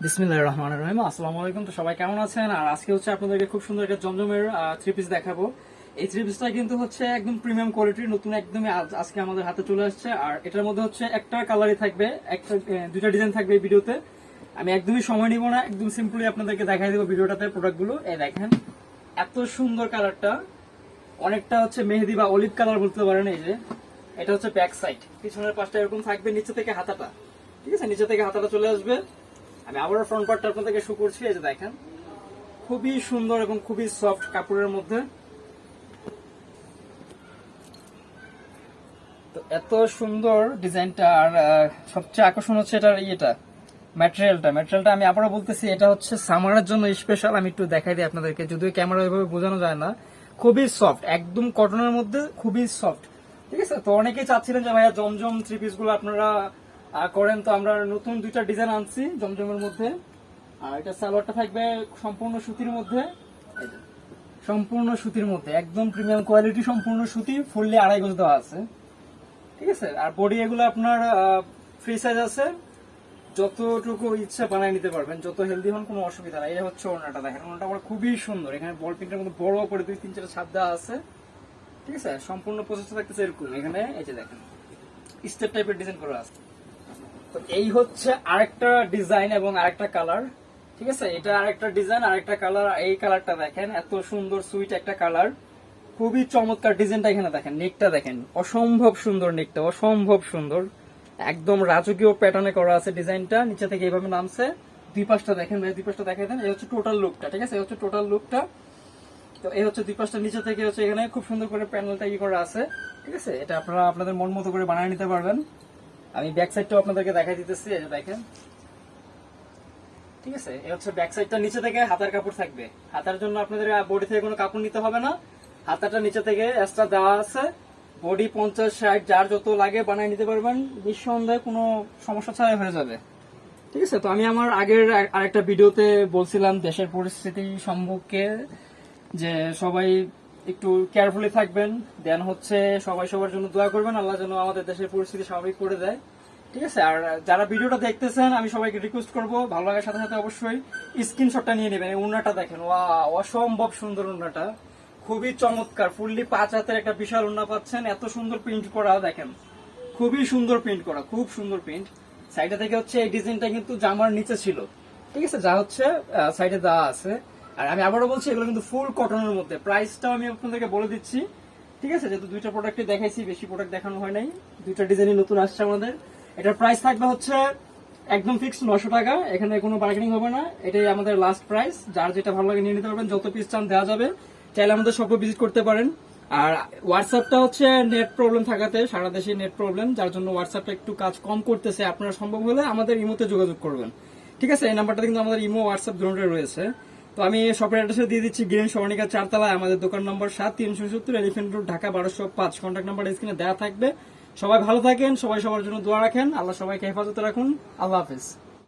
বিসমিল্লাহির রহমানির রহিম। আসসালামু আলাইকুম। তো সবাই কেমন আছেন? আর আজকে হচ্ছে আপনাদেরকে খুব সুন্দর একটা জমজমের থ্রি পিস দেখাবো। এই থ্রি পিসটা কিন্তু হচ্ছে একদম প্রিমিয়াম কোয়ালিটির, নতুন একদমই আজকে আমাদের হাতে চলে আসছে। আর এটার মধ্যে হচ্ছে একটা কালারই থাকবে, একটা দুইটা ডিজাইন থাকবে এই ভিডিওতে। আমি একদমই সময় নিব না, একদম সিম্পলি আপনাদেরকে দেখাই দেবো ভিডিওটাতে প্রোডাক্টগুলো। এই দেখেন এত সুন্দর কালারটা, অনেকটা হচ্ছে মেহেদি বা অলিভ কালার বলতে পারেন। এই যে এটা হচ্ছে ব্যাক সাইড, পিছনের পাশটা এরকম থাকবে, নিচে থেকে হাতাটা, ঠিক আছে, নিচে থেকে হাতাটা চলে আসবে। আমি আবারও ফ্রন্ট পার্টটা আপনাদেরকে শো করছি। এই যে দেখেন খুবই সুন্দর এবং খুবই সফট কাপড়ের মধ্যে। তো এত সুন্দর ডিজাইনটা, আর সবচেয়ে আকর্ষণ হচ্ছে এটার ম্যাটেরিয়ালটা আমি আবারও বলতেছি, এটা হচ্ছে সামারের জন্য স্পেশাল। আমি একটু দেখাই দিই আপনাদেরকে, যদিও ক্যামেরা ওইভাবে বোঝানো যায় না। খুবই সফট, একদম কটনের মধ্যে খুবই সফট, ঠিক আছে। তো অনেকেই চাচ্ছিলেন যে ভাইয়া জমজম থ্রি পিস গুলো আপনারা করেন, তো আমরা নতুন দুইটা ডিজাইন আনছি জমজমের মধ্যে। আর এটা সালোয়ারটা থাকবে সম্পূর্ণ সুতির মধ্যে, সম্পূর্ণ সুতির মধ্যে, একদম প্রিমিয়াম কোয়ালিটি, সম্পূর্ণ সুতি, ফুললি 2.5 গজ দেওয়া আছে, ঠিক আছে। আর বডি এগুলো আপনার ফ্রি সাইজ আছে, যতটুকু ইচ্ছা বানায় নিতে পারবেন, যত হেলদি হন কোনো অসুবিধা নাই। এটা হচ্ছে ওড়নাটা, দেখেন ওড়নাটা আমার খুবই সুন্দর, এখানে বল প্রিন্টের মধ্যে বড় করে 2-3-4 ছাপ দেওয়া আছে, ঠিক আছে। সম্পূর্ণ প্রসেসটা থাকতেছে এরকম, এখানে এই যে দেখেন স্টেপ টাইপের ডিজাইন করা আছে। তো এই হচ্ছে আরেকটা ডিজাইন এবং আরেকটা কালার, ঠিক আছে। এটা আরেকটা ডিজাইন, আরেকটা কালার। এই কালারটা দেখেন, এত সুন্দর সুইট একটা কালার, খুবই চমৎকার ডিজাইনটা। এখানে দেখেন নেকটা, দেখেন অসম্ভব সুন্দর নেকটা, অসম্ভব সুন্দর, একদম রাজকীয় প্যাটার্নে করা আছে ডিজাইনটা। নিচে থেকে এইভাবে নামছে, দুই পাশটা দেখেন, দুই পাশটা দেখাই দেন। এই হচ্ছে টোটাল লুকটা, ঠিক আছে, এই হচ্ছে টোটাল লুকটা। তো এই হচ্ছে দুই পাশটা, নিচে থেকে হচ্ছে এখানে খুব সুন্দর করে প্যানেলটা করা আছে, ঠিক আছে। এটা আপনারা আপনাদের মন মতো করে বানিয়ে নিতে পারবেন। আমি ব্যাক সাইডটাও আপনাদেরকে দেখাই দিতেছি, এই যে দেখেন, ঠিক আছে। এই হচ্ছে ব্যাক সাইডটা, নিচে থেকে হাতার কাপড় থাকবে। হাতার জন্য আপনাদের বডি থেকে কোনো কাপড় নিতে হবে না, হাতাটা নিচে থেকে এক্সট্রা দেওয়া আছে। বডি 50-60 যার যত লাগে বানিয়ে নিতে পারবেন, নিঃসন্দেহে কোনো সমস্যা ছাড়াই হয়ে যাবে, ঠিক আছে। তো আমি আমার আগের আরেকটা ভিডিওতে বলছিলাম দেশের পরিস্থিতি সম্পর্কে, যে সবাই একটু কেয়ারফুলি থাকবেন, দেন হচ্ছে সবাই সবার জন্য দোয়া করবেন, আল্লাহ যেন আমাদের দেশের পরিস্থিতি স্বাভাবিক করে দেয়, ঠিক আছে। আর যারা ভিডিওটা দেখতেছেন, আমি সবাইকে রিকোয়েস্ট করবো, ভালো লাগার সাথে সাথে অবশ্যই স্ক্রিনশটটা নিয়ে নেবেন। এই ওড়নাটা দেখেন, অসম্ভব সুন্দর ওড়নাটা, খুবই চমৎকার, ফুললি 5 হাতের একটা বিশাল ওড়না পাচ্ছেন। এত সুন্দর প্রিন্ট করা, দেখেন খুবই সুন্দর প্রিন্ট করা, খুব সুন্দর প্রিন্ট। সাইডে থেকে হচ্ছে এই ডিজাইনটা কিন্তু জামার নিচে ছিল, ঠিক আছে, যা হচ্ছে সাইডে দেওয়া আছে। আর আমি আবারও বলছি, এগুলো কিন্তু ফুল কটনের মধ্যে। প্রাইসটাও আমি আপনাদেরকে বলে দিচ্ছি, ঠিক আছে, যেহেতু দুইটা প্রোডাক্টই দেখাইছি, বেশি প্রোডাক্ট দেখানো হয় নাই, দুইটা ডিজাইনই নতুন আসছে আমাদের। এটার প্রাইস থাকবে হচ্ছে একদম ফিক্সড 900 টাকা, এখানে কোনো বার্গেনিং হবে না, এটাই আমাদের লাস্ট প্রাইস। যার যেটা ভালো লাগে নিয়ে নিতে পারবেন, যত পিস চান দেওয়া যাবে, চাইলে আমাদের শপে ভিজিট করতে পারেন। আর হোয়াটসঅ্যাপটা হচ্ছে নেট প্রবলেম থাকাতে, সারা দেশে নেট প্রবলেম, যার জন্য হোয়াটসঅ্যাপটা একটু কাজ কম করতেছে। আপনারা সম্ভব হলে আমাদের ইমোতে যোগাযোগ করবেন, ঠিক আছে। এই নাম্বারটা কিন্তু আমাদের ইমো হোয়াটসঅ্যাপ দুটোই রয়েছে। তো আমি শপের অ্যাড্রেসে দিয়ে দিচ্ছি, গ্রিন সরণিকা 4 তলায়, আমাদের দোকান নম্বর 7-370 elephant road, Dhaka 1205। Contact number স্ক্রিনে দেওয়া থাকবে। সবাই ভালো থাকেন, সবাই সবার জন্য দোয়া রাখেন, আল্লাহ সবাইকে হেফাজতে রাখুন। আল্লাহ হাফেজ।